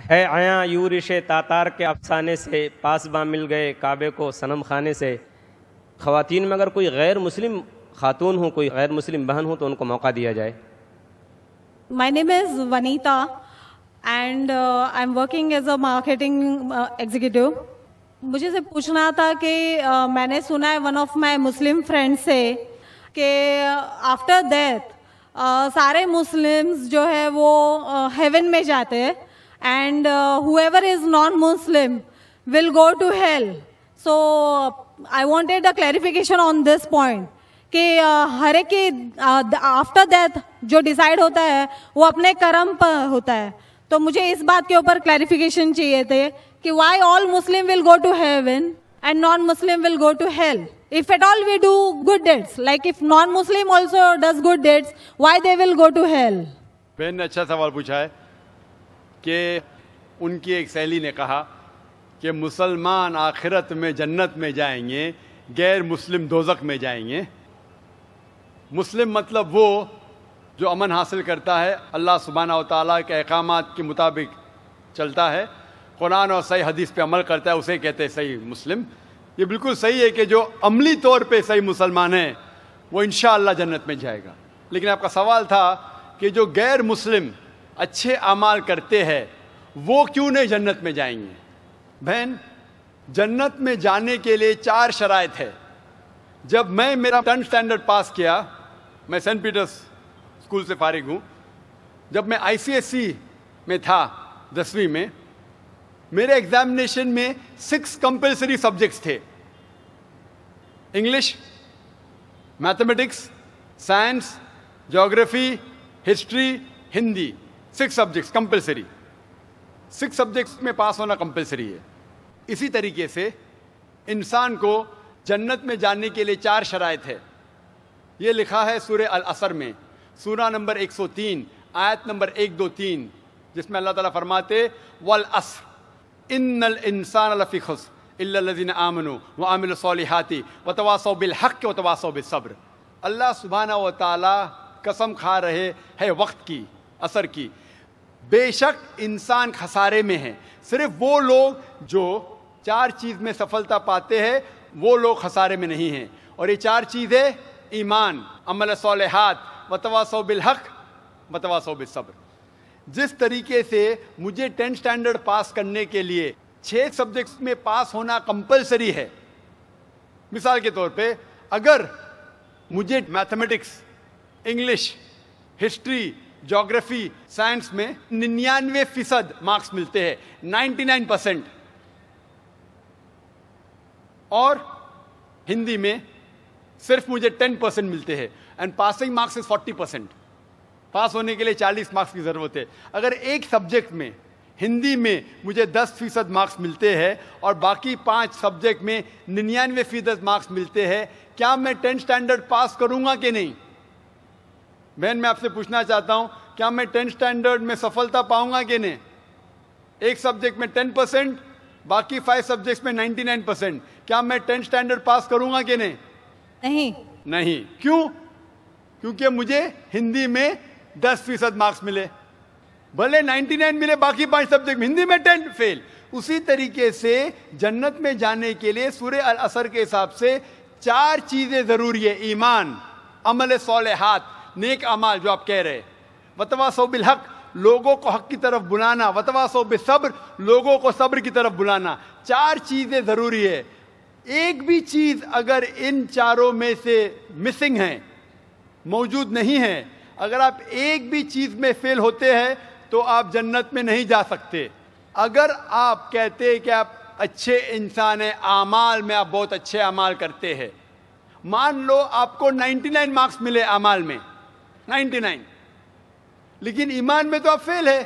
ہے عیاں یورش تاتار کے افسانے سے، پاسباں مل گئے کعبے کو صنم خانے سے۔ خواتین میں اگر کوئی غیر مسلم خاتون ہو، کوئی غیر مسلم بہن ہو تو ان کو موقع دیا جائے۔ My name is Vanita and I'm working as a marketing executive. مجھے سے پوچھنا تھا کہ میں نے سنا ہے one of my Muslim friend سے کہ آفٹر ڈیتھ سارے مسلمز جو ہے وہ ہیون میں جاتے ہیں and whoever is non-Muslim will go to hell. So I wanted a clarification on this point کہ ہر ایک کی آفٹر ڈیتھ جو ڈیسائیڈ ہوتا ہے وہ اپنے کرم پر ہوتا ہے، تو مجھے اس بات کے اوپر کلیریفیکیشن چاہیے تھے کہ why all Muslim will go to heaven and non Muslim will go to hell. If at all we do good deeds, like if non-Muslim also does good deeds, why they will go to hell? بہن نے اچھا سوال پوچھا ہے کہ ان کی ایک سہیلی نے کہا کہ مسلمان آخرت میں جنت میں جائیں گے، غیر مسلم دوزخ میں جائیں گے۔ مسلم مطلب وہ جو امن حاصل کرتا ہے، اللہ سبحانہ و تعالیٰ کے احکامات کے مطابق چلتا ہے، قرآن اور صحیح حدیث پہ عمل کرتا ہے، اسے کہتے ہیں صحیح مسلم۔ یہ بالکل صحیح ہے کہ جو عملی طور پہ صحیح مسلمان ہے وہ انشاءاللہ جنت میں جائے گا۔ لیکن آپ کا سوال تھا کہ جو غیر مسلم اچھے اعمال کرتے ہیں وہ کیوں نہیں جنت میں جائیں گے؟ بہن، جنت میں جانے کے لیے 4 شرائط ہے۔ جب میں میرا 10th اسٹینڈرڈ پاس کیا، میں سینٹ پیٹرس اسکول سے فارغ ہوں، جب میں ICSE میں تھا 10ویں میں، میرے ایگزامینیشن میں 6 کمپلسری سبجیکٹس تھے: انگلش، میتھمیٹکس، سائنس، جغرافی، history, Hindi. 6 subjects compulsory. 6 subjects میں پاس ہونا کمپلسری ہے۔ اسی طریقے سے انسان کو جنت میں جانے کے لیے 4 شرائط ہے۔ یہ لکھا ہے سورہ العصر میں، سورہ نمبر 103 آیت نمبر 1 2 3، جس میں اللہ تعالیٰ فرماتے والعصر ان الانسان لفی خسر الا الذین آمنوا وعملوا الصالحات وتواصوا بالحق وتواصوا بالصبر۔ اللہ سبحانہ و تعالیٰ قسم کھا رہے ہے وقت کی، عصر کی، بے شک انسان خسارے میں ہے۔ صرف وہ لوگ جو 4 چیز میں سفلتا پاتے ہیں وہ لوگ خسارے میں نہیں ہیں، اور یہ 4 چیزیں ایمان، عمل صالحات، وتواصوا بالحق، وتواصوا بالصبر۔ جس طریقے سے مجھے 10th اسٹینڈرڈ پاس کرنے کے لیے 6 سبجیکٹس میں پاس ہونا کمپلسری ہے، مثال کے طور پہ اگر مجھے میتھمیٹکس، انگلش، ہسٹری، جغرافی، سائنس میں 99% مارکس ملتے ہیں، 99%، اور ہندی میں صرف مجھے 10% ملتے ہیں، اینڈ پاسنگ مارکس از 40%۔ پاس ہونے کے لیے 40 مارکس کی ضرورت ہے۔ اگر ایک سبجیکٹ میں، ہندی میں مجھے 10% مارکس ملتے ہیں اور باقی 5 سبجیکٹ میں 99% مارکس ملتے ہیں، کیا میں 10th اسٹینڈرڈ پاس کروں گا کہ نہیں؟ بہن، میں آپ سے پوچھنا چاہتا ہوں، کیا میں 10th اسٹینڈرڈ میں سفلتا پاؤں گا کہ نہیں؟ ایک سبجیکٹ میں 10%، باقی 5 سبجیکٹس میں 99%، کیا میں 10th اسٹینڈرڈ پاس کروں گا کہ نہیں؟ نہیں۔ کیوں؟ کیونکہ مجھے ہندی میں 10% مارکس ملے، بھلے 99 ملے باقی 5 سبجیکٹ میں، ہندی میں 10 فیل۔ اسی طریقے سے جنت میں جانے کے لیے سورہ العصر کے حساب سے 4 چیزیں ضروری ہے: ایمان، عمل صالحات، نیک اعمال جو آپ کہہ رہے، وتواصوا بالحق، لوگوں کو حق کی طرف بلانا، وتواصوا بالصبر، لوگوں کو صبر کی طرف بلانا۔ 4 چیزیں ضروری ہے۔ ایک بھی چیز اگر ان 4 میں سے مسنگ ہے، موجود نہیں ہے، اگر آپ ایک بھی چیز میں فیل ہوتے ہیں تو آپ جنت میں نہیں جا سکتے۔ اگر آپ کہتے ہیں کہ آپ اچھے انسان ہیں، اعمال میں آپ بہت اچھے اعمال کرتے ہیں، مان لو آپ کو 99 مارکس ملے اعمال میں، 99، لیکن ایمان میں تو آپ فیل ہے۔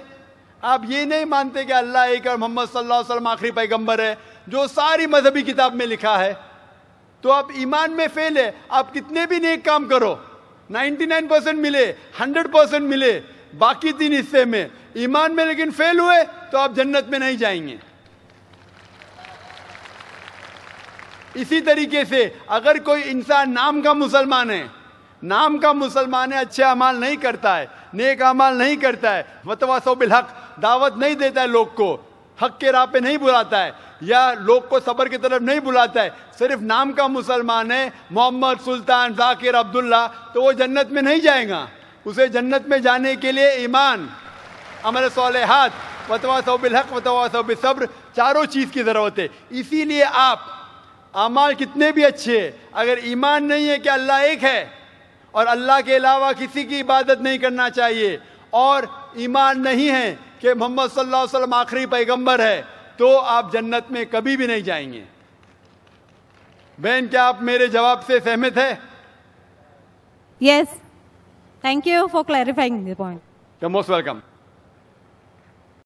آپ یہ نہیں مانتے کہ اللہ ایک اور محمد صلی اللہ علیہ وسلم آخری پیغمبر ہے، جو ساری مذہبی کتاب میں لکھا ہے، تو آپ ایمان میں فیل ہے۔ آپ کتنے بھی نیک کام کرو، 99% ملے، 100% ملے، باقی 3 حصے میں ایمان میں لیکن فیل ہوئے تو آپ جنت میں نہیں جائیں گے۔ اسی طریقے سے اگر کوئی انسان نام کا مسلمان ہے نام کا مسلمان ہے, اچھے اعمال نہیں کرتا ہے, نیک اعمال نہیں کرتا ہے, وتواصوا بالحق دعوت نہیں دیتا ہے, لوگ کو حق کے راہ پہ نہیں بلاتا ہے, یا لوگ کو صبر کی طرف نہیں بلاتا ہے, صرف نام کا مسلمان ہے, محمد, سلطان, ذاکر, عبداللہ, تو وہ جنت میں نہیں جائے گا. اسے جنت میں جانے کے لیے ایمان, عمل صالحات, وتواصوا بالحق, وتواصوا بالصبر, چاروں چیز کی ضرورت ہے. اسی لیے آپ اعمال کتنے بھی اچھے ہیں, اگر ایمان نہیں ہے کہ اللہ ایک ہے اور اللہ کے علاوہ کسی کی عبادت نہیں کرنا چاہیے, اور ایمان نہیں ہے کہ محمد صلی اللہ علیہ وسلم آخری پیغمبر ہے, تو آپ جنت میں کبھی بھی نہیں جائیں گے. بہن, کیا آپ میرے جواب سے سہمت ہے؟ Yes. Thank you for clarifying the point. You're most welcome.